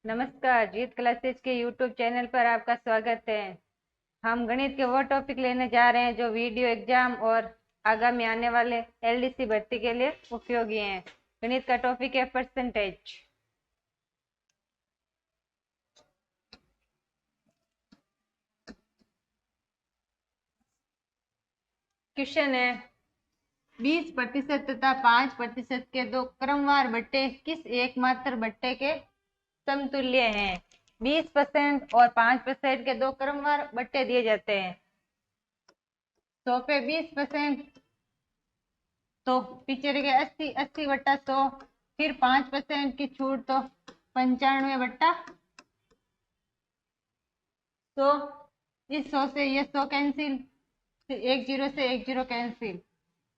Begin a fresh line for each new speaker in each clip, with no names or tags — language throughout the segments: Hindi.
नमस्कार, जीत क्लासेज के यूट्यूब चैनल पर आपका स्वागत है। हम गणित के वो टॉपिक लेने जा रहे हैं जो वीडियो एग्जाम और आगामी आने वाले एलडीसी भर्ती के लिए उपयोगी हैं। गणित का टॉपिक है परसेंटेज। क्वेश्चन है 20% तथा 5% के दो क्रमवार बट्टे किस एकमात्र बट्टे के समतुल्य हैं। 20% और 5% के दो क्रमवार बट्टे दिए जाते हैं। 100 पे 20% तो पीछे रह गया 80, 80/100। फिर 5% की छूट तो 95/100। इस 100 से ये 100 कैंसिल, फिर 1 0 से 1 0 कैंसिल,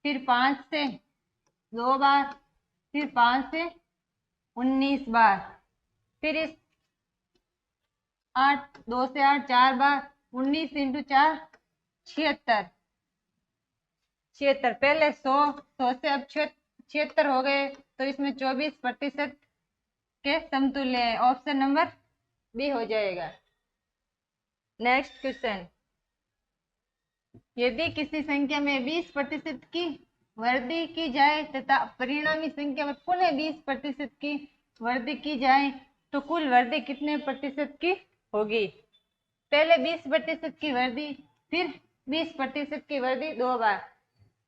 फिर 5 से 2 बार, फिर 5 से 19 बार, फिर इस 8 2 से 8 4 बार, 19 इंटू 4 76। पहले 100 से अब 76 हो गए तो इसमें 24% के समतुल्य है। ऑप्शन नंबर बी हो जाएगा। नेक्स्ट क्वेश्चन, यदि किसी संख्या में 20% की वृद्धि की जाए तथा परिणामी संख्या में पुनः 20% की वृद्धि की जाए तो कुल वृद्धि कितने प्रतिशत की होगी। पहले 20% की वृद्धि, फिर 20% की वृद्धि 2 बार।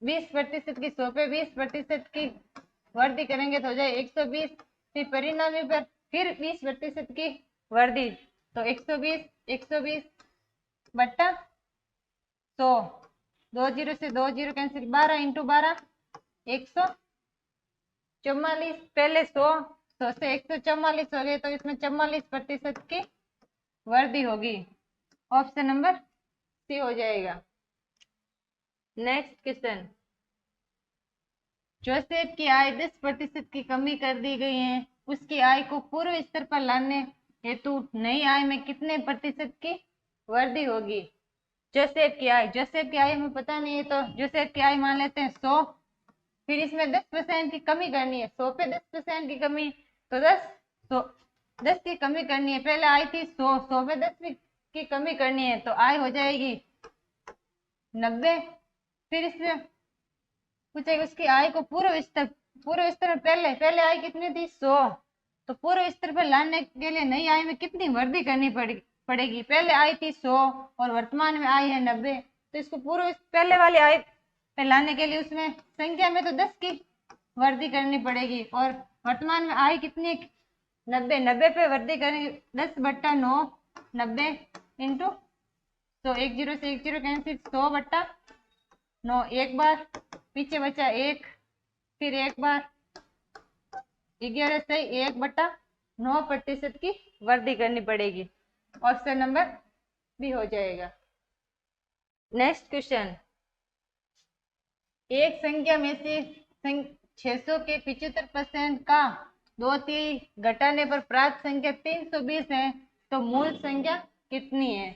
20% की 100 पे 20% की वृद्धि करेंगे तो हो जाए 120। फिर परिणामी पर फिर 20% की वृद्धि तो 120 बट्टा 100। 2 0 से 2 0 कैंसिल, 12 इंटू 12 144। पहले 100 से 144 हो गए तो इसमें 44% की वृद्धि होगी। ऑप्शन नंबर सी हो जाएगा। नेक्स्ट क्वेश्चन, जोसेफ की आय 10% की कमी कर दी गई है। उसकी आय को पूर्व स्तर पर लाने हेतु नई आय में कितने प्रतिशत की वृद्धि होगी। जोसेफ की आय हमें पता नहीं है तो जोसेफ की आय मान लेते हैं 100। फिर इसमें 10% की कमी करनी है। 100 पे 10% की कमी तो 10 की कमी करनी है। पहले आय थी 100 पे 10 की कमी करनी है तो आय हो जाएगी 90। फिर इसमें पूछेगा उसकी आय को पूर्व स्तर में पहले आय कितनी थी 100, तो पूर्व स्तर पर लाने के लिए नई आय में कितनी वृद्धि करनी पड़ेगी। पहले आय थी 100 और वर्तमान में आय है 90, तो इसको पूर्व पहले वाली आय पे लाने के लिए उसमें संख्या में तो 10 की वृद्धि करनी पड़ेगी और वर्तमान में आय कितनी 90 पे वृद्धि करेंगे 10/9 90 इंटू तो 1 0 से 1 0 कैंसिल, 100/9 एक बार, पीछे बचा 1, फिर एक बार 11 से 1/9% की वृद्धि करनी पड़ेगी। ऑप्शन नंबर बी हो जाएगा। नेक्स्ट क्वेश्चन, एक संख्या में से 600 के 75% का 2/3 घटाने पर प्राप्त संख्या 320 है तो मूल संख्या कितनी है।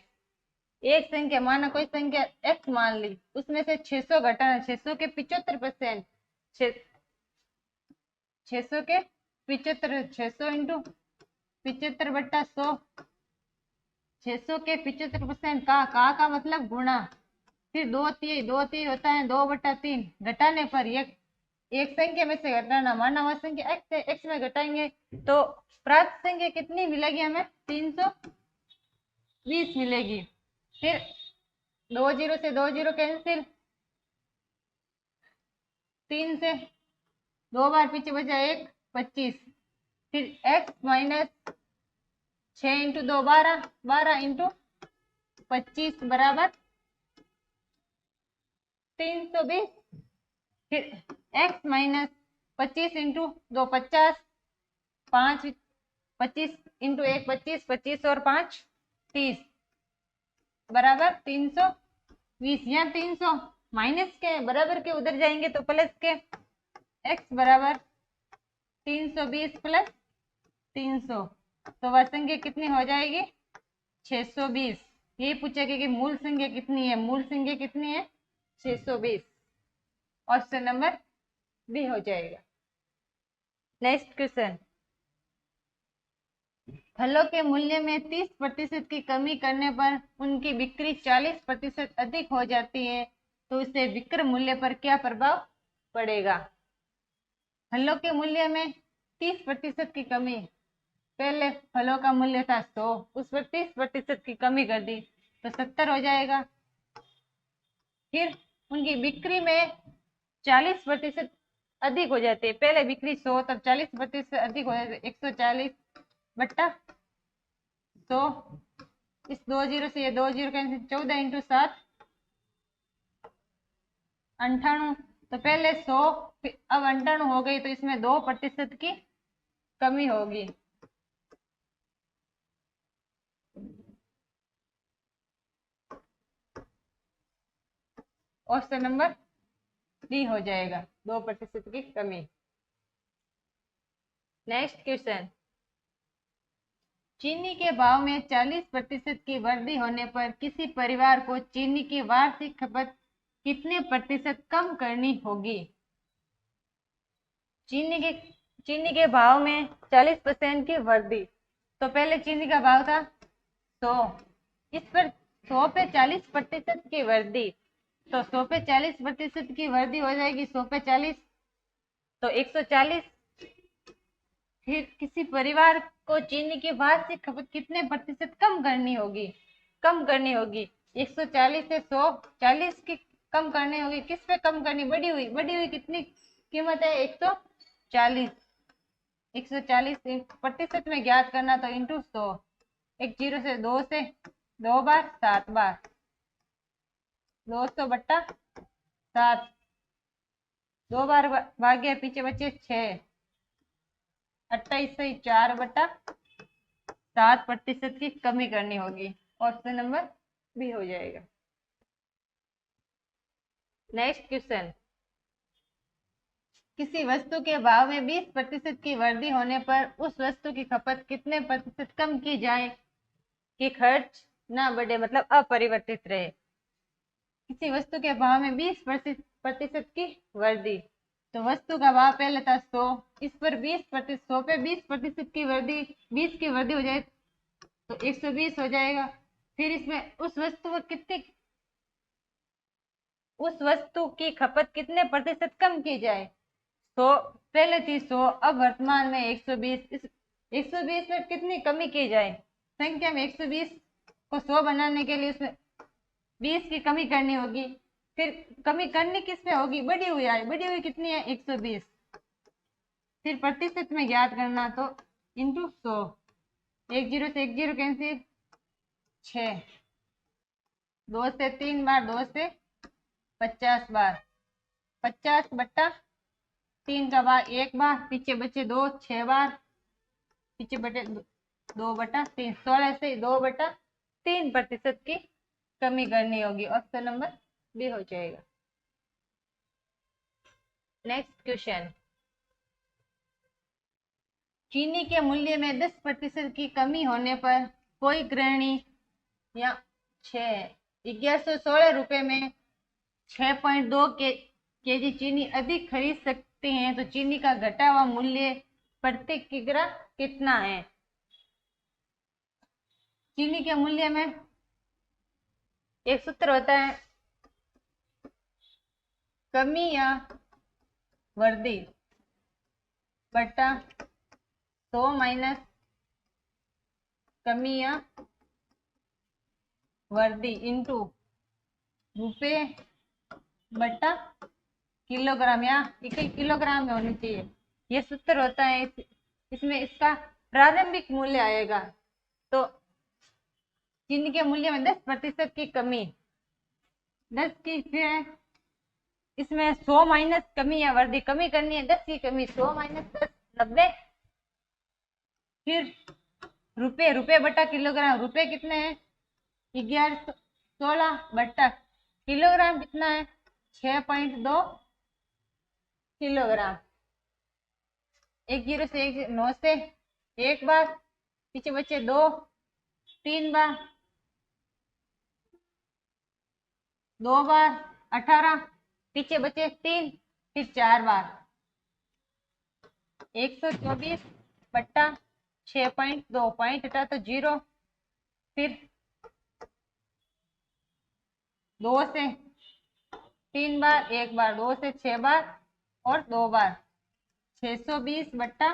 एक संख्या माना कोई संख्या x मान ली, उसमें से 600 घटाना, 600 के 75%, 600 के 75, 600 इंटू 75/100, 600 के 75% का मतलब गुणा, फिर 2/3 होता है 2/3 घटाने पर एक संख्या में से घटाना, माना वह संख्या x है, x में घटाएंगे तो प्राप्त संख्या कितनी मिलेगी हमें 320 मिलेगी। फिर 2 0 से 2 0 कैंसिल, 3 से 2 बार पीछे बचा 1 25। फिर x माइनस 6 इंटू 2 12, 12 इंटू 25 बराबर 320। फिर x माइनस 25 इंटू 2 50, 5 25 इंटू 1 25, 25 और 5 30 बराबर 320। यहाँ 300 माइनस के बराबर के उधर जाएंगे तो प्लस के, x बराबर 320 प्लस 300 तो वह संख्या कितनी हो जाएगी 620। ये पूछेगा कि मूल संख्या कितनी है, मूल संख्या कितनी है 620। ऑप्शन नंबर बी हो जाएगा। नेक्स्ट क्वेश्चन, फलों के मूल्य में 30% की कमी करने पर उनकी बिक्री 40% अधिक हो जाती है, तो इससे विक्रय मूल्य पर क्या प्रभाव पड़ेगा। फलों के मूल्य में 30% की कमी, पहले फलों का मूल्य था 100, उस पर 30% की कमी कर दी तो 70 हो जाएगा। फिर उनकी बिक्री में 40% अधिक हो जाती है, पहले बिक्री 100 तब 40% अधिक हो जाती है, 140 बट्टा 100, इस 2 जीरो से ये 2 जीरो कैंसिल, 14 इंटू 7 98, तो पहले 100 अब 98 हो गई, तो इसमें 2% की कमी होगी। ऑप्शन नंबर डी हो जाएगा, 2% की कमी। नेक्स्ट क्वेश्चन, चीनी के भाव में 40% की वृद्धि होने पर किसी परिवार को चीनी की वार्षिक खपत कितने प्रतिशत कम करनी होगी। चीनी के भाव में 40% की वृद्धि, तो पहले चीनी का भाव था 100, इस पर 100 पे 40% की वृद्धि, तो 100 पे 40% की वृद्धि हो जाएगी 100 पे 40, तो 140। फिर किसी परिवार को चीनी की वार्षिक खपत कितने प्रतिशत कम करनी होगी, 140 से 140 की कम करनी होगी। किस पे कम करनी, बढ़ी हुई कितनी कीमत है 140, 140 प्रतिशत में ज्ञात करना, तो इंटू 100, एक जीरो से 2 बार 7 बार, 200 बट्टा 7, 2 बार भाग गया, पीछे बचे 6, 28 से 4 बट्टा 7% की कमी करनी होगी। ऑप्शन नंबर बी हो जाएगा। नेक्स्ट क्वेश्चन, किसी वस्तु के भाव में 20% की वृद्धि होने पर उस वस्तु की खपत कितने प्रतिशत कम की जाए कि खर्च ना बढ़े, मतलब अपरिवर्तित रहे। किसी वस्तु के भाव में 20% की वृद्धि, तो वस्तु का भाव पहले था 100, इस पर 20%, 100 पे 20% की वृद्धि, 20 की वृद्धि हो जाए तो 120 हो जाएगा। फिर इसमें उस वस्तु की खपत कितने प्रतिशत कम की जाए, 100 पहले थी 100, अब वर्तमान में 120, इस 120 में कितनी कमी की जाए, संख्या में 120 को 100 बनाने के लिए उसमें 20 की कमी करनी होगी। फिर कमी करनी किस में होगी, बढ़ी हुई कितनी है 120, फिर प्रतिशत में ज्ञात करना, तो इंटू 100, एक जीरो से एक जीरो कैंसिल, 6, 2 से 3 बार, 2 से 50 बार, 50 बट्टा 3 का बार 1 बार, पीछे बचे 2, 6 बार, पीछे बटे 2 बटा 3, 16 से 2 बटा 3% की कमी करनी होगी। ऑप्शन नंबर बी हो जाएगा। नेक्स्ट क्वेश्चन, चीनी के मूल्य में 10% की कमी होने पर कोई गृहिणी या 1116 रुपए में 6.2 केजी चीनी अधिक खरीद सकते हैं, तो चीनी का घटा हुआ मूल्य प्रति किग्रा कितना है। चीनी के मूल्य में एक सूत्र होता है, कमी या वृद्धि बटा 100 माइनस कमी या वृद्धि इंटू रुपये बटा किलोग्राम, या किलोग्राम में होनी चाहिए, ये सूत्र होता है। इसमें इसका प्रारंभिक मूल्य आएगा, तो चीनी के मूल्य में 10% की कमी, 10 की, फिर इसमें 100 माइनस कमी या वृद्धि, कमी करनी है 10 की कमी, 100 माइनस 10 90, फिर रुपये बटा किलोग्राम, रुपये कितने हैं 1116 बटा किलोग्राम कितना है 6.2 किलोग्राम, एक जीरो से 9 से 1 बार, पीछे बचे 2, 3 बार, 2 बार 18, पीछे बचे 3, फिर 4 बार, 124 बट्टा 6.2 पॉइंट हटा तो 0, फिर 2 से 3 बार, 1 बार, 2 से 6 बार और 2 बार, 620 बट्टा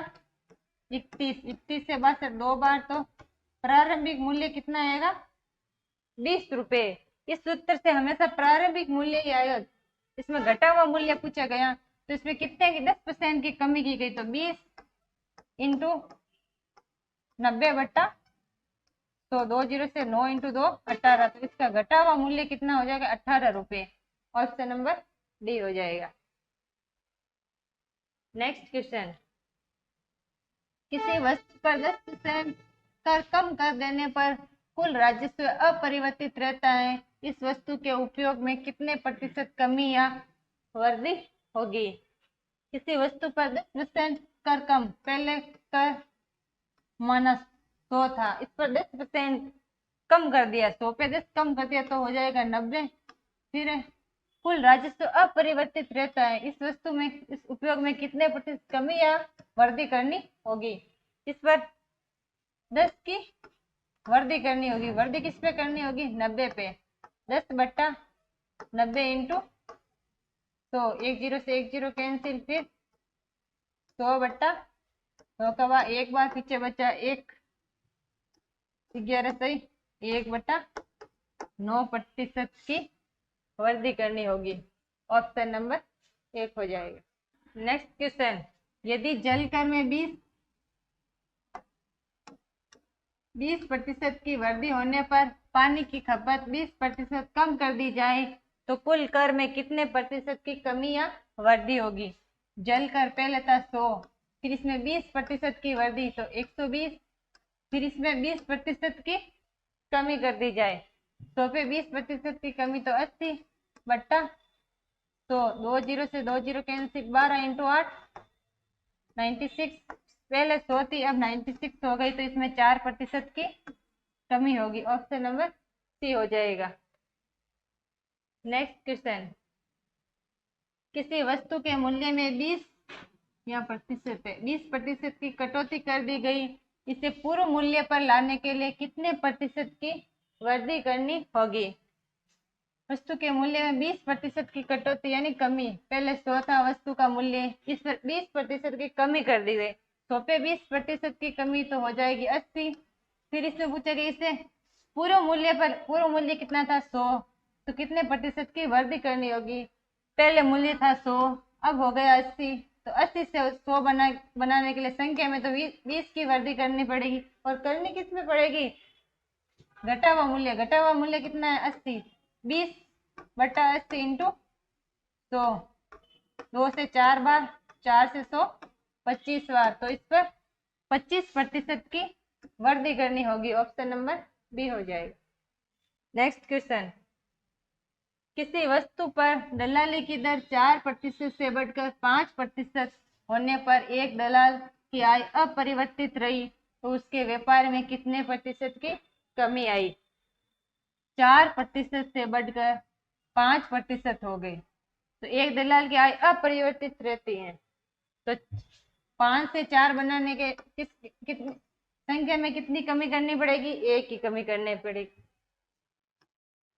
31, 31 से 62 2 बार, तो प्रारंभिक मूल्य कितना आएगा? 20 रुपए। इस सूत्र से हमेशा प्रारंभिक मूल्य ही आएगा। इसमें घटा हुआ मूल्य पूछा गया तो इसमें कितने की 10% की कमी की गई, तो 20 इंटू 90 बट्टा 100, 2 जीरो से 9 इंटू 2 18, तो इसका घटा हुआ मूल्य कितना हो जाएगा? 18 रुपए। ऑप्शन नंबर डी हो जाएगा। नेक्स्ट क्वेश्चन, किसी वस्तु पर 10% कर कम कर देने पर कुल राजस्व अपरिवर्तित रहता है, इस वस्तु के उपयोग में कितने प्रतिशत कमी या वृद्धि होगी? किसी वस्तु पर 10% कर कम, पहले कर माना 100 था, इस पर 10% कम कर दिया, 100 पे 10 कम कर दिया तो हो जाएगा 90। फिर कुल राजस्व अपरिवर्तित रहता है, इस वस्तु में इस उपयोग में कितने प्रतिशत कमी या वृद्धि करनी होगी? इस पर 10 की वृद्धि करनी होगी। वृद्धि किस पे करनी होगी? 90 पे। 10 बट्टा 90 इंटू 100, 1 जीरो से 1 जीरो कैंसिल, फिर 100 बट्टा 100 का बार, एक बार पीछे बचा 1, 11 सही 1 बट्टा 9% की वृद्धि करनी होगी। ऑप्शन नंबर 1 हो जाएगा। नेक्स्ट क्वेश्चन, यदि जल कर में 20% की वृद्धि होने पर पानी की खपत 20% कम कर दी जाए तो कुल कर में कितने प्रतिशत की कमी या वृद्धि होगी? जल कर पहले था 100, फिर इसमें 20% की वृद्धि तो 120, फिर इसमें 20% की कमी कर दी जाए, 100 पे 20% की कमी तो 80 बट्टा 100, 2 जीरो से 2 जीरो कैंसिल, 12 इंटू 8 96, पहले 100 थी अब 96 हो गई, तो इसमें 4% की कमी होगी। ऑप्शन नंबर सी हो जाएगा। नेक्स्ट क्वेश्चन, किसी वस्तु के मूल्य में 20 या प्रतिशत है 20% की कटौती कर दी गई, इसे पूर्व मूल्य पर लाने के लिए कितने प्रतिशत की वृद्धि करनी होगी? वस्तु के मूल्य में 20% की कटौती यानी कमी, पहले 100 था वस्तु का मूल्य, इस पर 20% की कमी कर दी गई, 100 पे 20% की कमी तो हो जाएगी 80। फिर इसमें पूछेगा इसे पूर्व मूल्य पर, पूर्व मूल्य कितना था 100, तो कितने प्रतिशत की वृद्धि करनी होगी? पहले मूल्य था 100, अब हो गया 80, तो 80 से 100 बनाने के लिए संख्या में तो 20 की वृद्धि करनी पड़ेगी, और करनी किस में पड़ेगी? घटा हुआ मूल्य। घटा हुआ मूल्य कितना है? 80, 20 बटा 80 इंटू 100, 2 से 4 बार, 4 से 100 25 बार, तो इस पर 25% की वृद्धि करनी होगी। ऑप्शन नंबर बी हो जाएगा। नेक्स्ट क्वेश्चन, किसी वस्तु पर दलाली की दर 4% से बढ़कर 5% होने पर एक दलाल की आय अपरिवर्तित रही तो उसके व्यापार में कितने प्रतिशत की कमी आई? 4% से बढ़कर 5% हो गई तो एक दलाल की आय अपरिवर्तित रहती है, तो 5 से 4 बनाने के कितनी संख्या में कितनी कमी करनी पड़ेगी? 1 की कमी करनी पड़ेगी।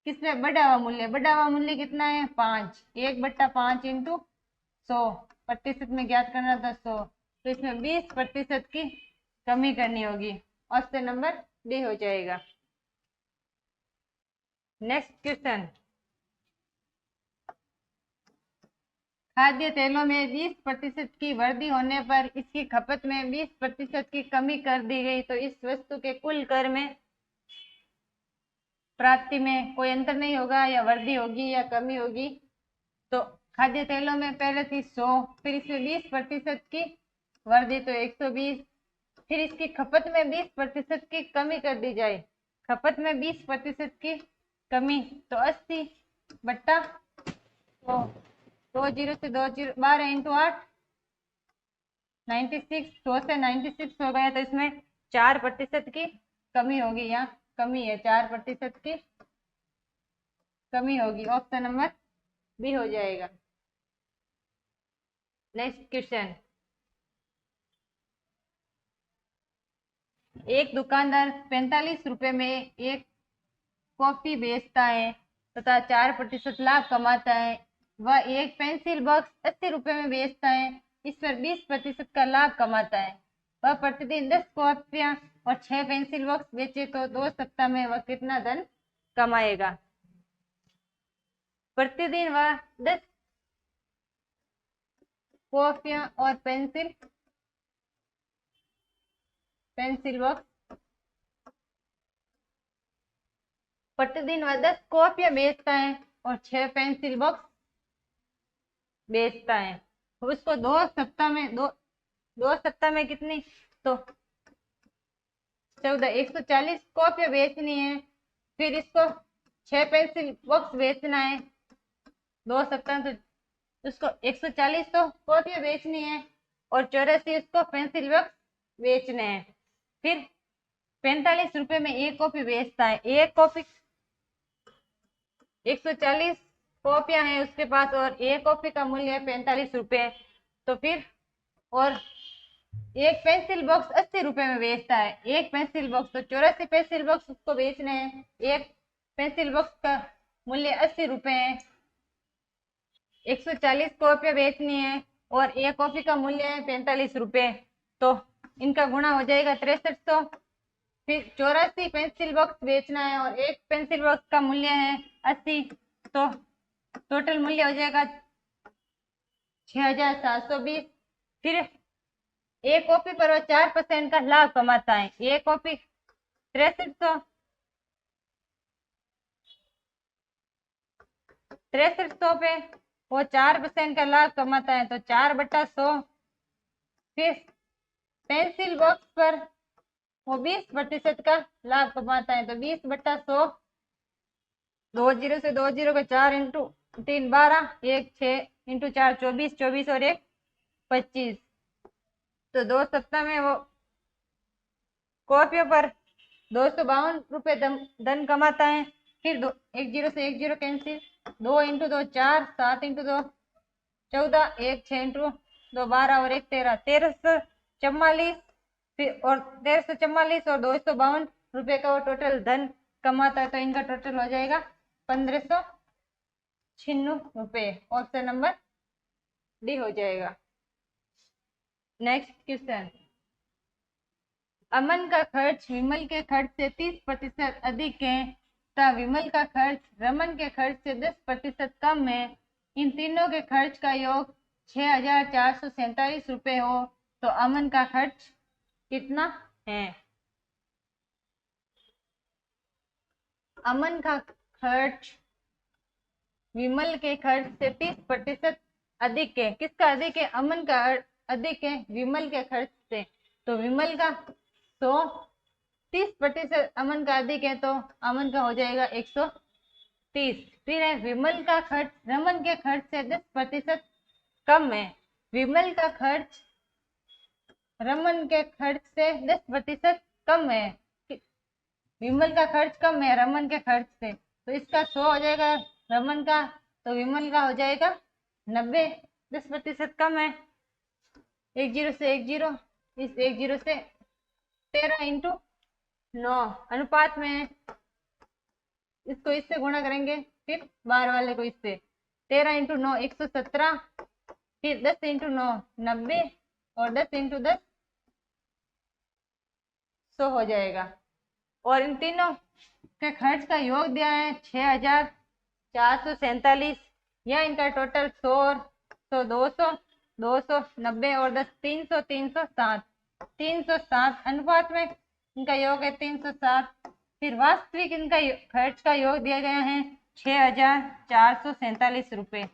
किसमें? बढ़ा हुआ मूल्य। बढ़ा हुआ मूल्य कितना है? 5, 1 बट्टा 5 इंटू 100, प्रतिशत में ज्ञात करना था 100, तो इसमें 20% की कमी करनी होगी। ऑप्शन नंबर डी हो जाएगा। नेक्स्ट क्वेश्चन, खाद्य तेलों में 20% की वृद्धि होने पर इसकी खपत में 20% की कमी कर दी गई, तो इस वस्तु के कुल कर में प्राप्ति में कोई अंतर नहीं होगा, या वृद्धि होगी या कमी होगी? तो खाद्य तेलों में पहले थी 100, फिर इसमें 20% की वृद्धि तो 120, फिर इसकी खपत में 20% की कमी कर दी जाए, खपत में 20% की कमी तो 80 बट्टा, तो 2 जीरो से 2 जीरो, 12 इंटू 8 96, 100 से 96 हो गया, तो इसमें 4% की कमी होगी, यहाँ कमी है 4% की कमी होगी। ऑप्शन नंबर बी हो जाएगा। नेक्स्ट क्वेश्चन, एक दुकानदार 45 रुपए में एक कॉफी बेचता है तथा 4% लाभ कमाता है। वह एक पेंसिल बॉक्स 80 रुपए में बेचता है, इस पर 20% का लाभ कमाता है। वह प्रतिदिन 10 कॉपियां और 6 पेंसिल बॉक्स बेचे तो 2 सप्ताह में वह कितना धन कमाएगा। प्रतिदिन वह 10 कॉपियां और पेंसिल बॉक्स प्रतिदिन वह 10 कॉपियां बेचता है और 6 पेंसिल बॉक्स बेचता है। उसको 2 सप्ताह में कितनी, तो 140 कॉपियां बेचनी है। फिर इसको 6 पेंसिल बॉक्स बेचना है 2 सप्ताह, तो उसको 140 तो कॉपियां बेचनी है और 84 उसको पेंसिल बॉक्स बेचने हैं। फिर 45 रुपए में एक कॉपी बेचता है। एक कॉपी 140 कॉपियां हैं उसके पास और एक कॉपी का मूल्य है 45 रुपए। तो फिर और एक पेंसिल बॉक्स 80 रुपए में बेचता है। एक पेंसिल बॉक्स, तो 84 पेंसिल बॉक्स उसको बेचने हैं। एक पेंसिल बॉक्स का मूल्य 80 रुपए है। 140 कॉपियां बेचनी है और एक कॉपी का मूल्य है 45 रुपए, तो इनका गुणा हो जाएगा 6300। फिर 84 पेंसिल बॉक्स बेचना है और एक पेंसिल बॉक्स का मूल्य है 80, तो टोटल मूल्य हो जाएगा 6720। फिर एक कॉपी पर वो 4% का लाभ कमाता है। एक कॉपी 6300 पे वो 4% का लाभ कमाता है, तो 4/100। फिर पेंसिल बॉक्स पर वो 20% का लाभ कमाता है, तो 20/100। 2 जीरो से 2 जीरो का 4 इंटू 3 12, 1 6 इंटू 4 24, 24 और 1 25। तो 2 सप्ताह में वो कॉपियों पर 252 रुपए धन कमाता है। फिर 1 जीरो से 1 zero cancel, 2 into 2 4, 7 into 2 14, 1 6 into 2 12 और 1 13, 1344। फिर और 1344 और 252 रुपए का वो टोटल धन कमाता है, तो इनका टोटल हो जाएगा 1596 रुपए। ऑप्शन नंबर डी हो जाएगा। नेक्स्ट क्वेश्चन, अमन का खर्च विमल के खर्च से 30% अधिक है तथा विमल का खर्च रमन के खर्च से 10% कम है। इन तीनों के खर्च का योग 6447 रुपए हो तो अमन का खर्च कितना है। अमन का खर्च विमल के खर्च से 30% अधिक है। किसका अधिक है? अमन का अधिक है विमल के खर्च से। तो विमल का 30% अमन का अधिक है, तो अमन का हो जाएगा 130। फिर है विमल का खर्च रमन के खर्च से 10% कम है। विमल का खर्च रमन के खर्च से 10% कम है। विमल का खर्च कम है रमन के खर्च से, तो इसका 100 हो जाएगा रमन का, तो विमल का हो जाएगा 90। 10% कम है। 1 जीरो से 1 जीरो, इस 1 जीरो से 13 इंटू 9 अनुपात में है। इसको इससे गुणा करेंगे, फिर बाहर वाले को इससे। 13 इंटू 9 117, फिर 10 इंटू 9 90 और 10 इंटू 10 100 हो जाएगा। और इन तीनों के खर्च का योग दिया है 6447। यह इनका टोटल 100 और 100 200 200 90 और 10 300 307 307 अनुपात में इनका योग है 307। फिर वास्तविक इनका खर्च का योग दिया गया है 6447 रुपए।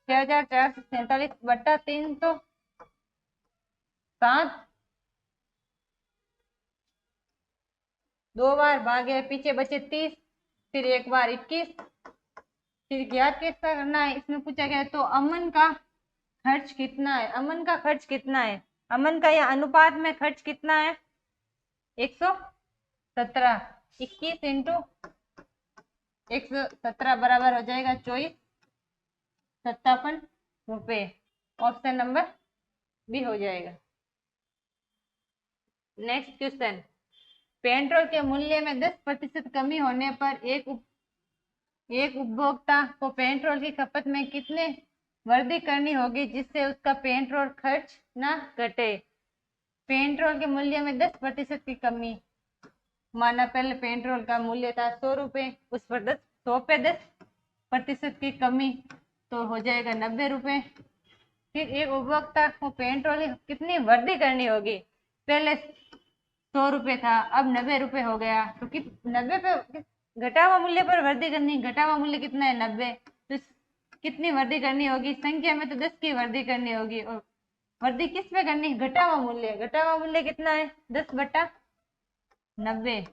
6447 बट्टा 307, 2 बार भागे पीछे बचे 30, फिर एक बार 21। फिर ज्ञात कैसा करना है इसमें पूछा गया, तो अमन का खर्च कितना है। अमन का खर्च कितना है? अमन का यह अनुपात में खर्च कितना है? 117। 21 इंटू 117 बराबर हो जाएगा 2457 रुपए। ऑप्शन नंबर बी हो जाएगा। नेक्स्ट क्वेश्चन, पेट्रोल के मूल्य में 10% कमी होने पर एक उपभोक्ता को पेट्रोल की खपत में कितने वृद्धि करनी होगी जिससे उसका पेट्रोल खर्च न घटे। पेट्रोल के मूल्य में 10% की कमी, माना पहले पेट्रोल का मूल्य था 100 रुपये, उस पर 100 पे 10% की कमी तो हो जाएगा 90 रुपये। फिर एक उपभोक्ता को पेट्रोल की कितनी वृद्धि करनी होगी, पहले 100 रुपये था अब 90 रुपये हो गया, तो 90 पे घटा हुआ मूल्य पर वृद्धि करनी, घटा हुआ मूल्य कितना है 90, तो कितनी वृद्धि करनी होगी, संख्या में तो 10 की वृद्धि करनी होगी, और वृद्धि किस पे करनी, घटा हुआ मूल्य, घटा हुआ मूल्य कितना है 10/90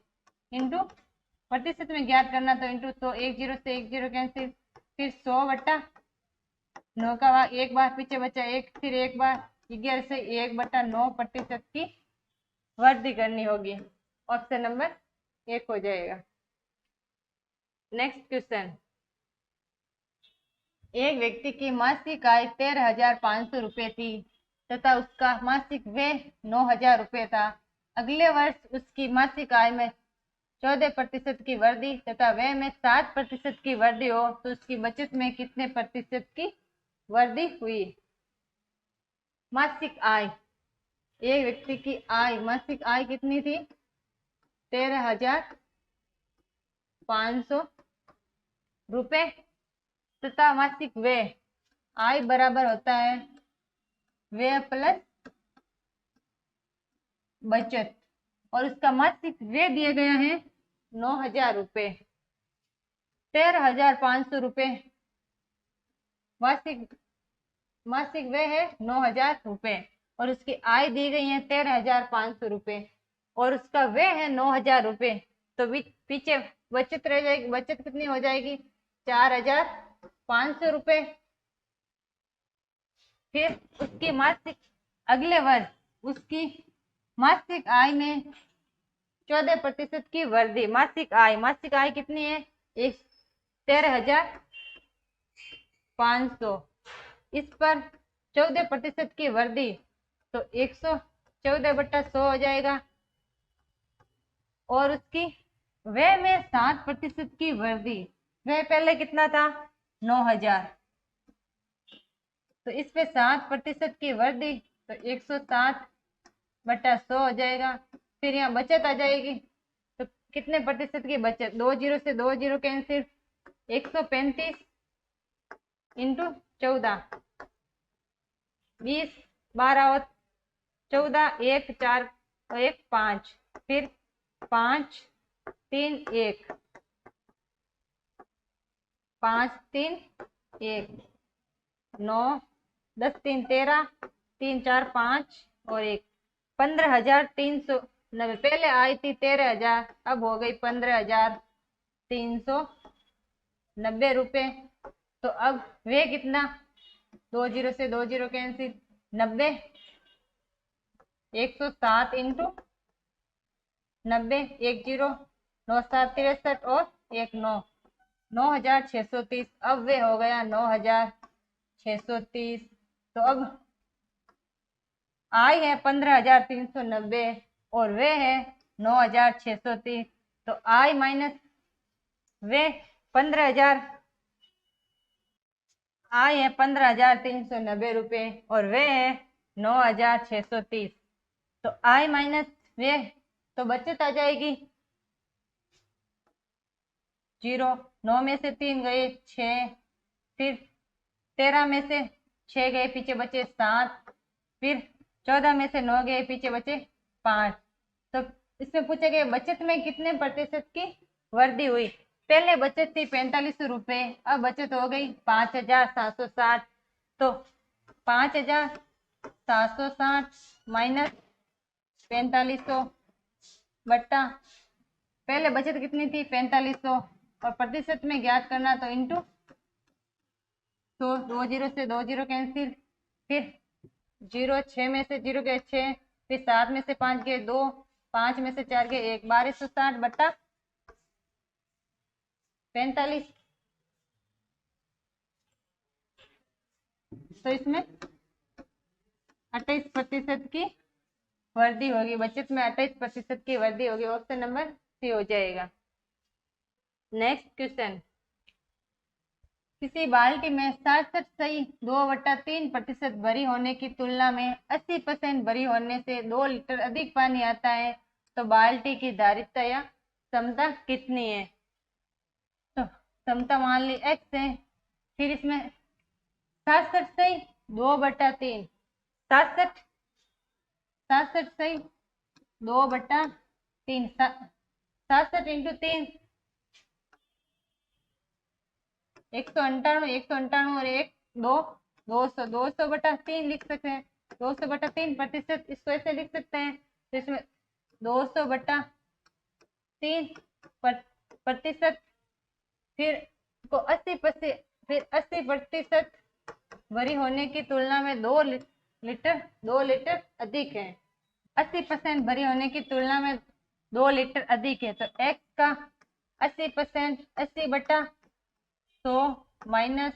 इंटू प्रतिशत में ज्ञात करना तो इंटू 100, एक जीरो से एक जीरो कैंसिल, फिर 100/9 का एक बार पीछे बचा एक, फिर एक बार 11 से 1/9% की वृद्धि करनी होगी। ऑप्शन नंबर 1 हो जाएगा। नेक्स्ट क्वेश्चन, एक व्यक्ति की मासिक आय 13,500 रुपये थी तथा उसका मासिक व्यय 9,000 रुपये था। अगले वर्ष उसकी मासिक आय में 14% की वृद्धि तथा व्यय में 7% की वृद्धि हो तो उसकी बचत में कितने प्रतिशत की वृद्धि हुई। मासिक आय, एक व्यक्ति की आय, मासिक आय कितनी थी 13,500 रुपये तथा मासिक व्यय, आय बराबर होता है व्यय प्लस बचत, और उसका मासिक व्यय दिया गया है 9,000 रुपये। 13,500 रुपये मासिक व्यय है 9,000 रुपये और उसकी आय दी गई है 13,500 रुपये और उसका व्यय है 9,000 रुपये, तो पीछे बचत रह जाएगी, बचत कितनी हो जाएगी 4,500 रुपये। फिर उसकी मासिक, अगले वर्ष उसकी मासिक आय में 14% की वृद्धि, मासिक आय कितनी है 13,500, इस पर 14% की वृद्धि तो 114/100 हो जाएगा, और उसकी व्यय में 7% की वृद्धि, व्यय पहले कितना था 9,000, तो इस पे 7% की वृद्धि तो 107/100 हो जाएगा। फिर यहाँ बचत आ जाएगी, तो कितने प्रतिशत की बचत, 2 जीरो से 2 जीरो कैंसिल, 135 इंटू 14, 20 12 और 14, 1 4 और 1 5, फिर 5 3 1, 5 3 1, 9 10 3 13, 3 4 5 और 1, 15,390, पहले आई थी 13,000 अब हो गई 15,390 रुपये। तो अब वे कितना, 2 जीरो से 2 जीरो कैंसिल, 90, 107 इंटू 90, 1 जीरो, 9 7 63 और 1 9, 9,630, अब वे हो गया 9,630। तो अब आय है 15,390 और वे है 9,630, तो आय माइनस वे 15,000, आय है 15,390 रुपये और वे है 9,630, तो आय माइनस वे, तो बचत आ जाएगी 0, 9 में से 3 गए 6, फिर 13 में से 6 गए पीछे बचे 7, फिर 14 में से 9 गए पीछे बचे 5। तो इसमें पूछा गया बचत में कितने प्रतिशत की वृद्धि हुई, पहले बचत थी 45 रुपये, अब बचत हो गई 5,760, तो 5,760 माइनस 4500 बट्टा, पहले बचत कितनी थी 4500 और प्रतिशत में ज्ञात करना तो इंटू 100, 2 जीरो से 2 जीरो कैंसिल, फिर 0 6 में से 0 गए 6, फिर 7 में से 5 गए 2, 5 में से 4 गए 1, 1260 बट्टा 45, तो इसमें 28% की वृद्धि होगी, बचत में 28% की वृद्धि होगी। ऑप्शन नंबर सी हो जाएगा। नेक्स्ट क्वेश्चन, किसी बाल्टी में 67.2/3% भरी होने की तुलना में 80% भरी होने से 2 लीटर अधिक पानी आता है, तो बाल्टी की धारिता या क्षमता कितनी है? तो क्षमता मान ली x है, फिर इसमें 67.2/3, 67.2/3, 67 इंटू 3 198, 198 और 1 2 200, 200/3 लिख सकते हैं। 200/3% इसको ऐसे लिख सकते हैं, तो इसमें 200/3 प्रतिशत, फिर को 80%, फिर 80% भरी होने की तुलना में 2 लीटर अधिक है। 80% भरी होने की तुलना में 2 लीटर अधिक है, तो x का 80%, 80/100 माइनस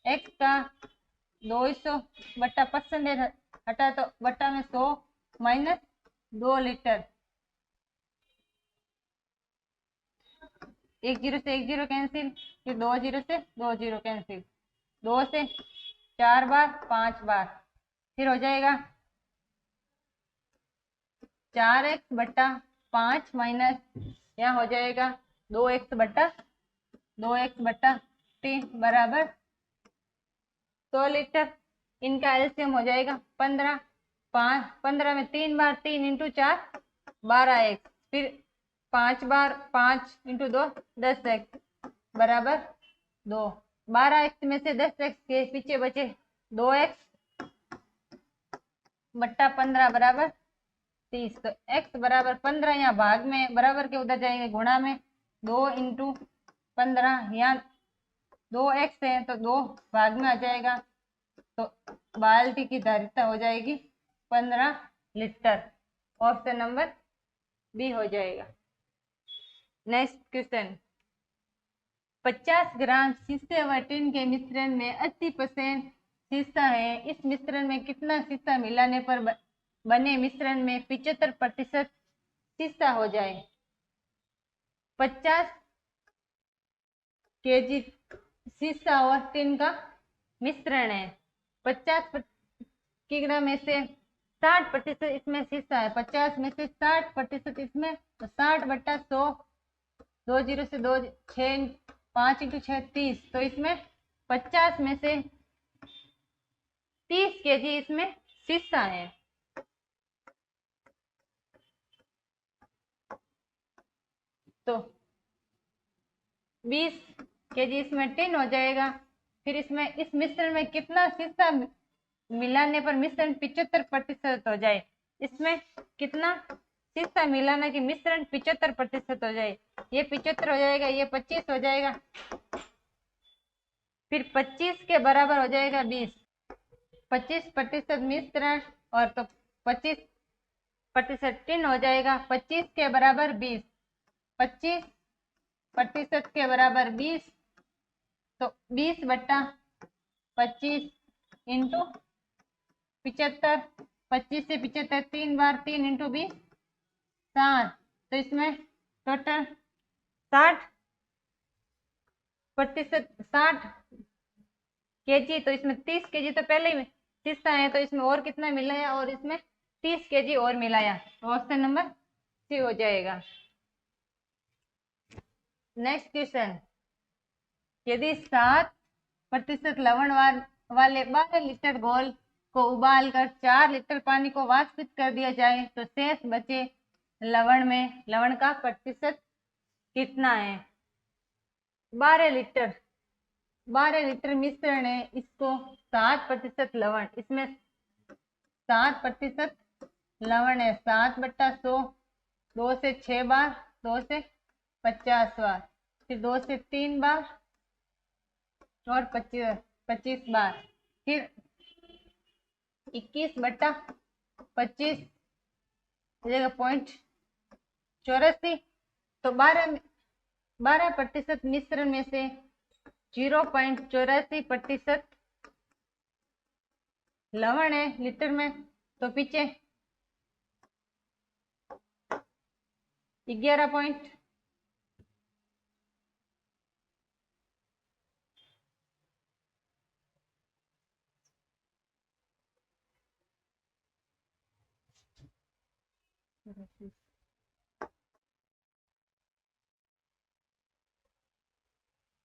x का 200/% हटा, तो बटा में 100 माइनस 2 लीटर। 1 0 से 1 0 कैंसिल, फिर 2 0 से 2 0 कैंसिल, 2 से 4 बार 5 बार, फिर हो जाएगा 4x/5 माइनस यहाँ हो जाएगा 2x/3 बराबर 100 लीटर। इनका एलसीएम हो जाएगा 15, 15 में 3 बार 3 इंटू 4 12x, फिर 5 बार 5 इंटू 2 10x बराबर 2। 12x में से 10x के पीछे बचे 2x/15 बराबर 30, तो x बराबर 15, यहाँ भाग में बराबर के उधर जाएंगे गुणा में 2 इंटू 15, यहाँ 2x है तो 2 भाग में आ जाएगा, तो बाल्टी की धारिता हो जाएगी 15 लीटर। ऑप्शन नंबर बी हो जाएगा। नेक्स्ट क्वेश्चन, 50 ग्राम शीशे व टिन के मिश्रण में 80% शीशा है, इस मिश्रण में कितना शीशा मिलाने पर बने मिश्रण में 75% शीशा हो जाए? 50 केजी शीशा और टिन का मिश्रण है, 50 किग्रा में से 60% इसमें शीशा है, 50 में से 60% इसमें, तो 60/100, 2 0 से 2 6 5 इंटू 6 30, तो इसमें 50 में से 30 केजी इसमें शीशा है। तो 20 केजी इसमें टिन हो जाएगा। फिर इसमें इस मिश्रण में कितना शीशा मिलाने पर मिश्रण 75% हो जाए? इसमें कितना शीशा मिलाना कि मिश्रण 75% हो जाए? ये 75 हो जाएगा, ये 25 हो जाएगा, फिर 25 के बराबर हो जाएगा 20, 25% मिश्रण और तो 25% टिन हो जाएगा। 25 के बराबर 20, 25% के बराबर 20, तो 20/25 इंटू 75, 25 से 75 3 बार, 3 इंटू 20 60, तो इसमें टोटल 60% केजी, तो इसमें 30 केजी तो पहले ही शीशा है, तो इसमें और कितना मिलाया और इसमें 30 केजी और मिलाया, तो ऑप्शन नंबर सी हो जाएगा। नेक्स्ट क्वेश्चन, यदि 7% लवण वाले 12 लीटर घोल को उबालकर 4 लीटर पानी को वाष्पित कर दिया जाए, तो शेष बचे लवण का प्रतिशत कितना है? 12 लीटर मिश्रण है, इसको 7% लवण, इसमें 7% लवण है, 7/100, 2 से 6 बार, 2 से 50 बार, फिर 2 से 3 बार और 25 बार, फिर 21/25 0.84, तो 12% मिश्रण में से 0.84% लवण है लीटर में, तो पीछे 11 पॉइंट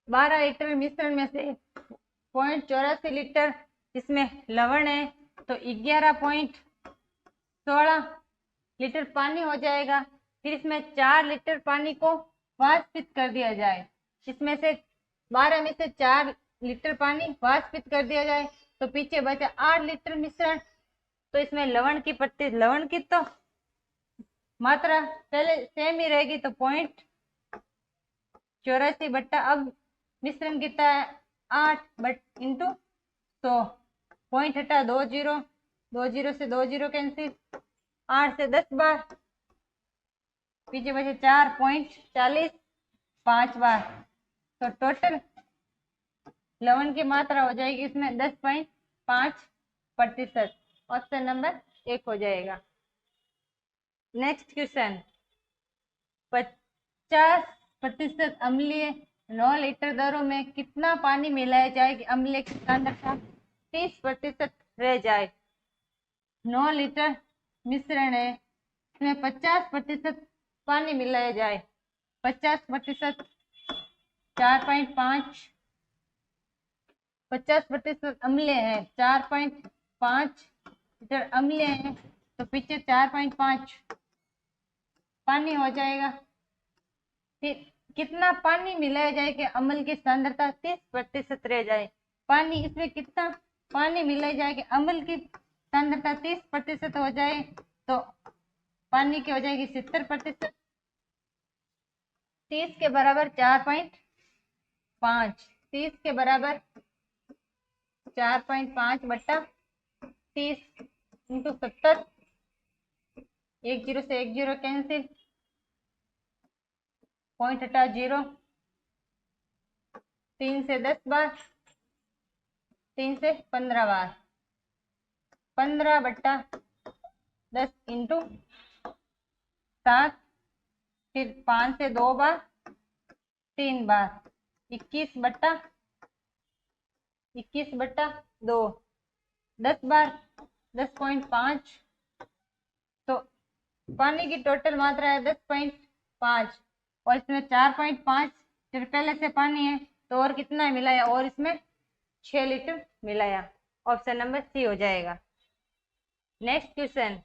12 लीटर मिश्रण में से 0.84 लीटर इसमें लवण है, तो 11.16 लीटर पानी हो जाएगा। फिर इसमें 4 लीटर पानी को वाष्पित कर दिया जाए। इसमें से 12 में से 4 लीटर पानी वाष्पित कर दिया जाए तो पीछे बचा 8 लीटर मिश्रण। तो इसमें लवण की तो मात्रा पहले सेम ही रहेगी, तो 0.84 बट्टा अब मिश्रण कितना है 8 इंटू 100। पॉइंट हटा 2 जीरो, 2 जीरो से 2 जीरो कैंसिल, 8 से 10 बार, पीछे बचे 4.40 5 बार। तो टोटल लवण की मात्रा हो जाएगी इसमें 10.5%। ऑप्शन नंबर 1 हो जाएगा। नेक्स्ट क्वेश्चन, 50% अम्लीय 9 लीटर दरों में कितना पानी मिलाया जाए कि अम्लीय की सांद्रता 30% रह जाए। 9 लीटर मिश्रण है, इसमें 50% पानी मिलाया जाए। 50% 4.5, 50% अम्लीय है, 4.5 लीटर अम्लीय है, तो पीछे 4.5 पानी हो जाएगा। फिर कितना पानी मिलाया जाए कि अम्ल की सांद्रता 30% रह जाए। पानी इसमें कितना पानी मिलाया जाए कि अम्ल की सांद्रता 30% हो जाए, तो पानी की हो जाएगी 70%। 30 के बराबर 4.5, 30 के बराबर 4.5 बट्टा 30 इंटू 70, 1 जीरो से 1 जीरो कैंसिल, पॉइंट हटा 0, 3 से 10 बार, 3 से 15 बार, 15 बट्टा 10 इंटू 7, फिर 5 से 2 बार, 3 बार, 21 बट्टा 2, 10 बार, 10.5। तो पानी की टोटल मात्रा है 10.5 और इसमें 4.5 पहले से पानी है, तो और कितना मिलाया, और इसमें 6 लीटर मिलाया। ऑप्शन नंबर सी हो जाएगा। नेक्स्ट क्वेश्चन,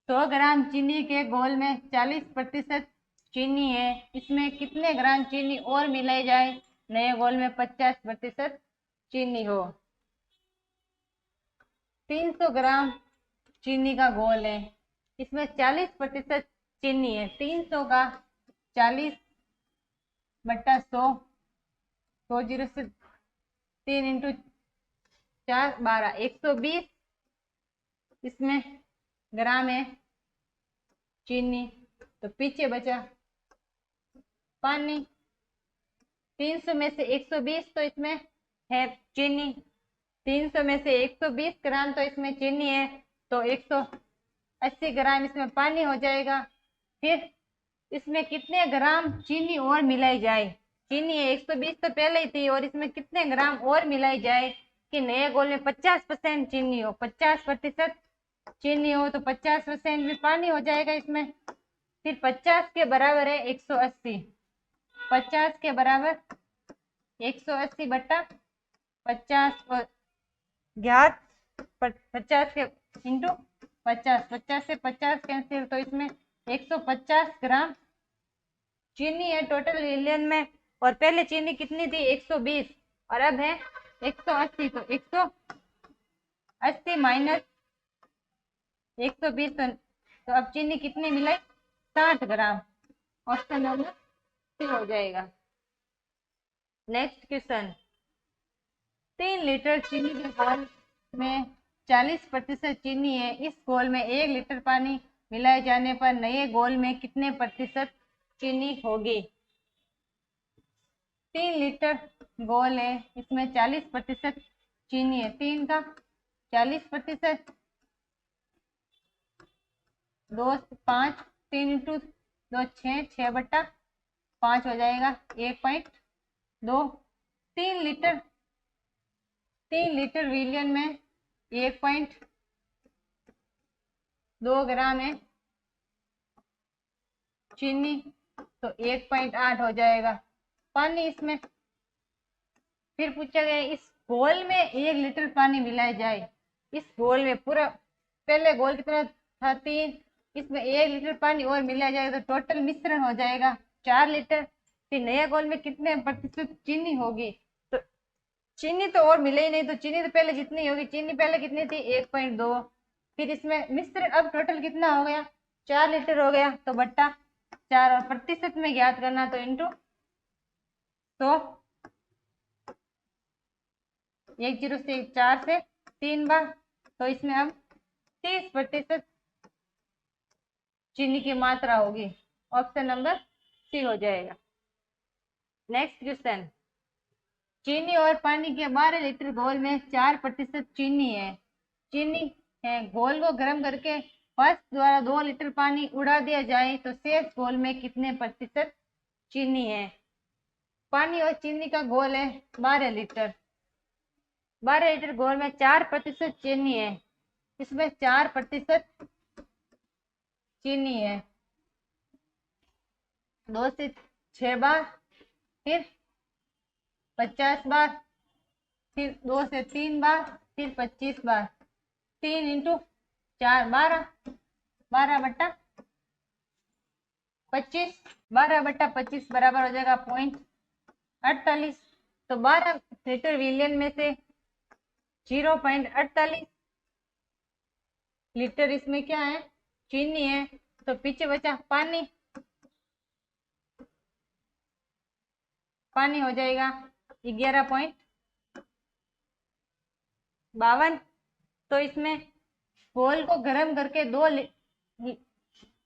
100 ग्राम चीनी के घोल में 40% चीनी है, इसमें कितने ग्राम चीनी और मिलाई जाए नए घोल में 50% चीनी हो। 300 ग्राम चीनी का घोल है, इसमें 40% चीनी है। 300 का 40 बट्टा 100, 100 जीरो से 3 इंटू 4 12, 120 इसमें ग्राम है चीनी, तो पीछे बचा पानी। 300 में से 120 तो इसमें है चीनी, 300 में से 120 ग्राम तो इसमें चीनी है, तो 180 ग्राम इसमें पानी हो जाएगा। फिर इसमें कितने ग्राम चीनी और मिलाई जाए। चीनी है 120 तो पहले ही थी, और इसमें कितने ग्राम और मिलाई जाए कि नए घोल में 50% चीनी हो। 50% चीनी हो तो 50% भी पानी हो जाएगा इसमें। फिर 50 के बराबर है 180, 50 के बराबर 180 बट्टा 50 और ज्ञात 50 के इंटू 50, 50 से 50 कैंसिल, तो इसमें 150 ग्राम चीनी है टोटल मिलियन में। और पहले चीनी कितनी थी 120 और अब है 180, तो 180 माइनस 120, तो अब चीनी कितनी मिलाई 60 ग्राम। ऑप्शन नंबर सी हो जाएगा। नेक्स्ट क्वेश्चन, 3 लीटर चीनी के घोल में 40% चीनी है, इस घोल में 1 लीटर पानी मिलाए जाने पर नए घोल में कितने प्रतिशत चीनी होगी। 3 लीटर घोल है, इसमें 40% चीनी है, 3 का 40%, 2 5, 3 इंटू दो 6, 6/5 हो जाएगा 1.2। 3 लीटर, 3 लीटर विलियन में 1.2 ग्राम है चीनी, तो 1.8 हो जाएगा पानी इसमें। फिर पूछा गया इस घोल में 1 लीटर पानी मिलाया जाए। इस घोल में पूरा, पहले घोल कितना था 3, इसमें 1 लीटर पानी और मिलाया जाएगा तो टोटल मिश्रण हो जाएगा 4 लीटर। फिर नया घोल में कितने प्रतिशत चीनी होगी, तो चीनी तो और मिले ही नहीं, तो चीनी तो पहले जितनी होगी, चीनी पहले कितनी थी 1.2। फिर इसमें मिश्रण अब टोटल कितना हो गया 4 लीटर हो गया, तो बट्टा 4, और प्रतिशत में ज्ञात करना तो इंटू 100। 10 से 4 से 3 बार, तो इसमें अब 30% चीनी की मात्रा होगी। ऑप्शन नंबर सी हो जाएगा। नेक्स्ट क्वेश्चन, चीनी और पानी के 12 लीटर घोल में 4% चीनी है। चीनी है, घोल को गर्म करके फर्स्ट द्वारा 2 लीटर पानी उड़ा दिया जाए तो शेष घोल में कितने प्रतिशत चीनी है। पानी और चीनी का घोल है 12 लीटर, 12 लीटर घोल में 4% चीनी है, इसमें 4% चीनी है। 2 से 6 बार, फिर 50 बार, फिर 2 से 3 बार, फिर 25 बार। 3 इंटू 4 12, 12/25, 12/25 बराबर हो जाएगा 0.48। तो 12 लीटर विलियन में से 0.48 लीटर इसमें क्या है चीनी है, तो पीछे बचा पानी, पानी हो जाएगा 11.52। तो इसमें घोल को गर्म करके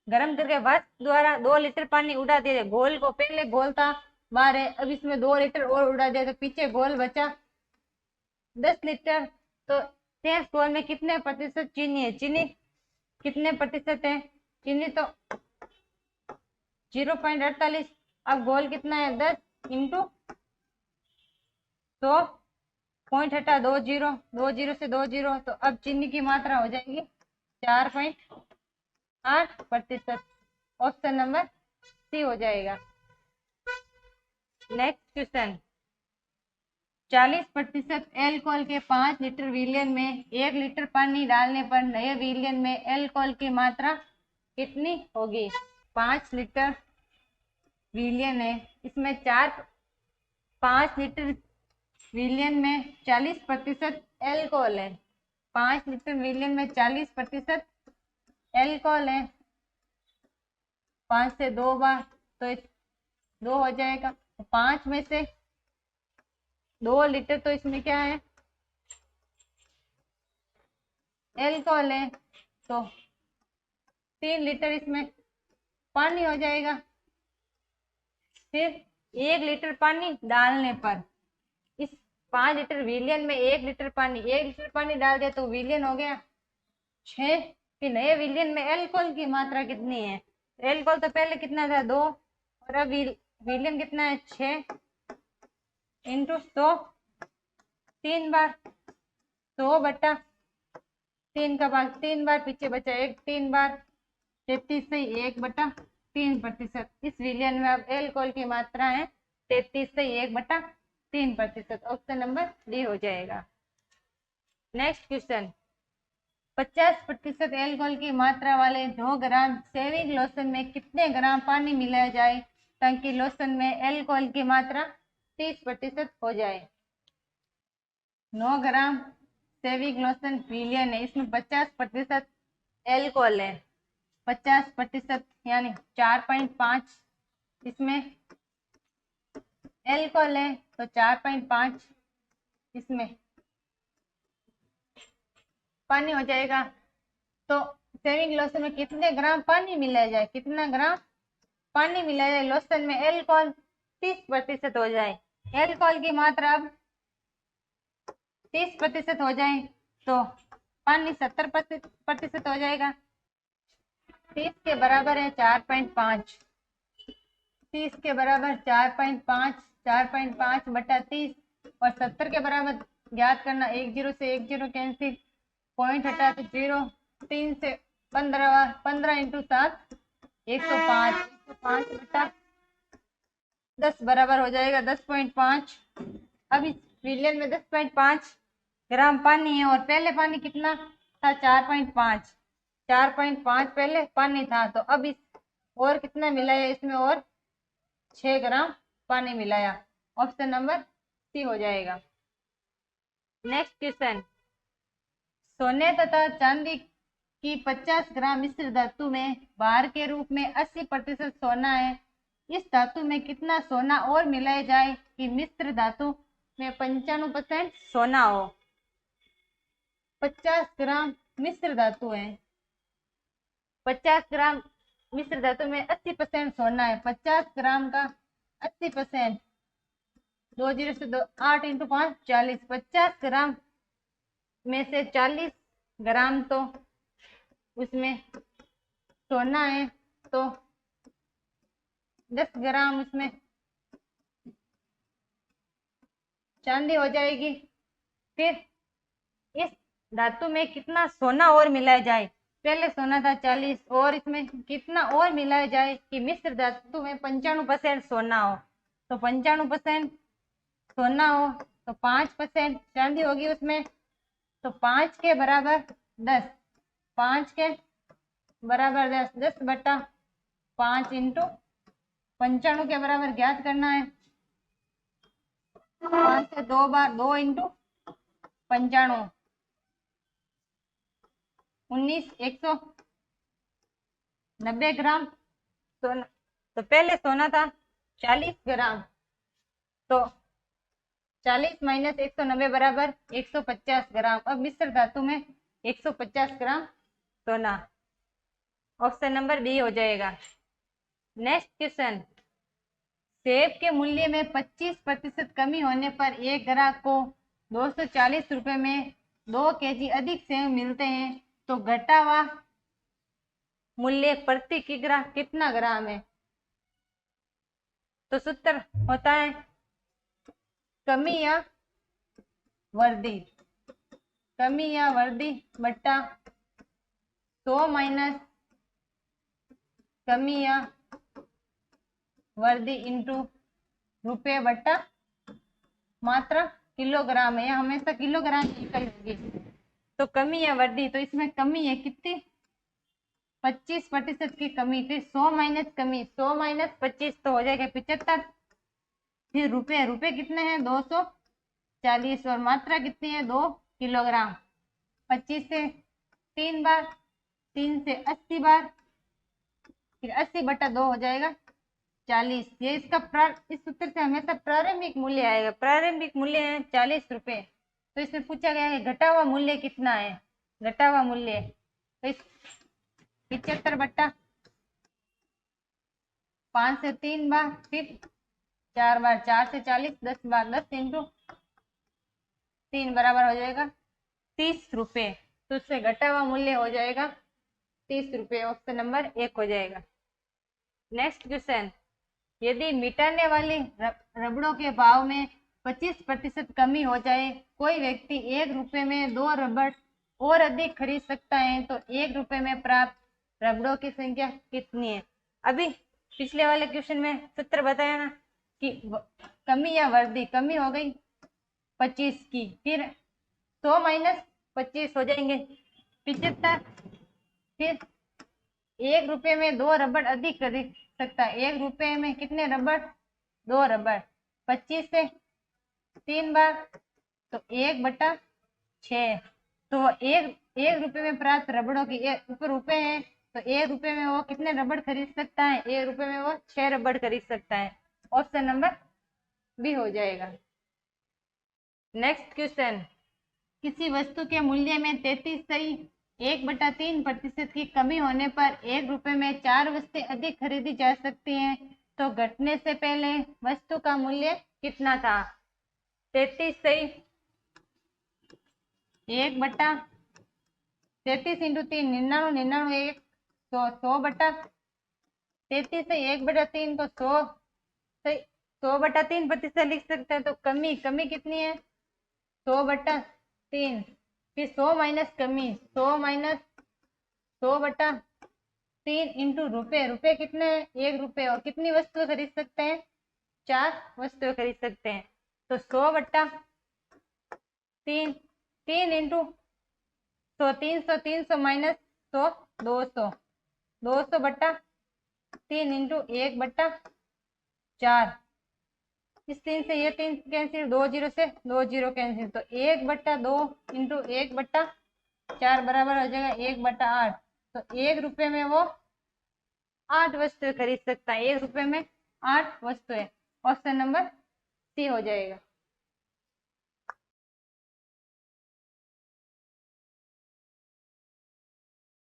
गर्म करके वाष्प द्वारा 2 लीटर पानी उड़ा दिया। घोल को, पहले घोल था 12, अब इसमें 2 लीटर और उड़ा दिया तो पीछे घोल बचा 10 लीटर। तो शेष घोल में कितने प्रतिशत चीनी है, चीनी कितने प्रतिशत है, चीनी तो 0.48। अब घोल कितना है 10 इंटू 100, पॉइंट हटा 2 जीरो, 2 जीरो से 2 जीरो, तो अब चीनी की मात्रा हो जाएगी 4.8%। ऑप्शन नंबर सी हो जाएगा। नेक्स्ट क्वेश्चन, 40% एल्कोहल के 5 लीटर विलियन में 1 लीटर पानी डालने पर नए विलियन में एल्कोहल की मात्रा कितनी होगी। 5 लीटर विलियन है, इसमें 5 लीटर विलियन में 40% एल्कोहल है। 5 लीटर विलियन में 40% एल्कोहल है, 5 से 2 बार, तो 2 हो जाएगा। 5 में से 2 लीटर, तो इसमें क्या है एल्कोहल है, तो 3 लीटर इसमें पानी हो जाएगा। फिर 1 लीटर पानी डालने पर, इस 5 लीटर विलियन में 1 लीटर पानी, 1 लीटर पानी डाल दिया तो विलियन हो गया 6। फिर नए विलियन में एल्कोहल की मात्रा कितनी है, एल्कोहल तो पहले कितना था 2, और अब विलियन कितना है 6 इंटू 100, 3 बार, 100/3 का भाग 3 बार, पीछे बचा 1 3 बार, 33 से 1/3%। इस विलियन में अब एल्कोहल की मात्रा है 33 से 1/3%। ऑप्शन नंबर डी हो जाएगा। नेक्स्ट क्वेश्चन, 50% एल्कोहल की मात्रा वाले 9 ग्राम शेविंग लोशन में कितने ग्राम पानी मिलाया जाए ताकि लोशन में एल्कोहल की मात्रा 30% हो जाए। 9 ग्राम शेविंग लोशन विलियन है, इसमें 50% एल्कोहल है, 50% यानी 4.5 इसमें एल्कोहल है, तो 4.5 इसमें पानी हो जाएगा। तो शेविंग लोशन में कितने ग्राम पानी मिलाया जाए, कितना ग्राम पानी मिलाया जाए लोशन में एल्कोहल 30% हो जाए। एल्कोहल की मात्रा अब 30% हो जाए तो पानी 70% हो जाएगा। 30 के बराबर है 4.5, 30 के बराबर 4.5, 4.5 बटा 30 और 70 के बराबर ज्ञात करना। 1 0 से 1 0 कैंसिल, पॉइंट हटा तो 0, 3 से 15, 15 इंटू 7 105, 105 बटा 10 बराबर हो जाएगा 10.5। अब इस विलियन में 10.5 ग्राम पानी है और पहले पानी कितना था 4.5, 4.5 पहले पानी था। तो अब इस और कितना मिलाया इसमें, और 6 ग्राम पानी मिलाया। ऑप्शन नंबर सी हो जाएगा। नेक्स्ट क्वेश्चन, सोने तथा चांदी की 50 ग्राम मिश्र धातु में भार के रूप में 80% सोना है। इस धातु में कितना सोना और मिलाया जाए कि मिश्र धातु में 95% सोना हो। 50 ग्राम मिश्र धातु है, 50 ग्राम मिश्र धातु में 80% सोना है। 50 ग्राम का 80%, 2 0 से 2, 8 इंटू 5 40। 50 ग्राम में से 40 ग्राम तो उसमें सोना है, तो 10 ग्राम उसमें चांदी हो जाएगी। फिर इस धातु में कितना सोना और मिलाया जाए, पहले सोना था 40 और इसमें कितना और मिलाया जाए कि मिश्र धातु में 95% सोना हो। तो 95% सोना हो तो 5% चांदी होगी उसमें, तो 5 के बराबर 10, 5 के बराबर 10, 10 बटा 5 इंटू 95 के बराबर ज्ञात करना है। 5 से 2 बार 2 इंटू 95, 19, 190 ग्राम सोना। तो पहले सोना था 40 ग्राम, तो 40 माइनस 190 बराबर 150 ग्राम। अब मिश्र धातु में 150 ग्राम सोना। ऑप्शन नंबर बी हो जाएगा। नेक्स्ट क्वेश्चन, सेब के मूल्य में 25% कमी होने पर एक ग्राहक को 240 रुपए में 2 केजी अधिक सेब मिलते हैं, तो घटा हुआ मूल्य प्रति किग्रा कितना ग्राम है। तो सूत्र होता है कमी या वृद्धि, कमी या वृद्धि बट्टा 100 माइनस कमी या वृद्धि इंटू रुपये बट्टा मात्रा किलोग्राम है, या हमेशा किलोग्राम निकल होगी। तो कमी या वृद्धि, तो इसमें कमी है कितनी 25% की कमी। फिर 100 माइनस कमी, 100 माइनस 25 तो हो जाएगा 75। फिर रुपये, रुपये कितने हैं 240 और मात्रा कितनी है 2 किलोग्राम। 25 से 3 बार, 3 से 80 बार, फिर 80 बटा 2 हो जाएगा 40। ये इसका इस सूत्र से हमेशा प्रारंभिक मूल्य आएगा। प्रारंभिक मूल्य है 40 रुपए। तो इसमें पूछा गया है घटा हुआ मूल्य कितना है, घटा हुआ मूल्य तो इस 75 बट्टा 5 से 3 बार, फिर 4 बार, 4 से 40, 10 बार, 10 इंटू 3 बराबर हो जाएगा 30 रुपए। तो उससे घटा हुआ मूल्य हो जाएगा 30 रुपए। ऑप्शन नंबर 1 हो जाएगा। नेक्स्ट क्वेश्चन, यदि मिटाने वाली रबड़ों के भाव में 25% कमी हो जाए, कोई व्यक्ति 1 रुपए में 2 रबड़ और अधिक खरीद सकता है, तो 1 रुपए में प्राप्त रबड़ों की संख्या कितनी है। अभी पिछले वाले क्वेश्चन में सूत्र बताया ना कि कमी या वृद्धि, कमी हो गई 25 की, फिर 100 माइनस 25 हो जाएंगे 75, फिर 1 रुपए में 2 रबड़ अधिक खरीद सकता है। 1 रुपए में कितने रबड़ 2 रबड़, 25 से 3 बार, तो 1 बटा 6। तो 1 रुपए में प्राप्त रबड़ों की ऊपर रुपए है, तो 1 रुपए में वो कितने रबड़ खरीद सकता है, 1 रुपए में वो 6 रबड़ खरीद सकता है। ऑप्शन नंबर बी हो जाएगा। नेक्स्ट क्वेश्चन, किसी वस्तु के मूल्य में 33.1/3% की कमी होने पर 1 रुपए में 4 वस्तुएं अधिक खरीदी जा सकती हैं, तो घटने से पहले वस्तु का मूल्य कितना था। 33 इंटू 3 99, 100 100 बटा 33 से 1/3 तो 100 सही। 100/3% लिख सकते हैं, तो कमी कमी कितनी है 100/3। फिर 100 माइनस कमी 100 - 100 इंटू रुपए, रुपए कितने हैं 1 रुपए, और कितनी वस्तु खरीद सकते हैं 4 वस्तुएं खरीद सकते हैं। तो 100/3, 3 इंटू 100, 300, 300 माइनस 100 200, 200/3 इंटू 1/4। इस 3 से ये 3 कैंसिल, 2 जीरो से 2 जीरो कैंसिल, तो 1/2 इंटू 1/4 बराबर हो जाएगा 1/8। तो 1 रुपए में वो 8 वस्तुएं खरीद सकता है, 1 रुपए में 8 वस्तुएं। ऑप्शन नंबर सी हो जाएगा।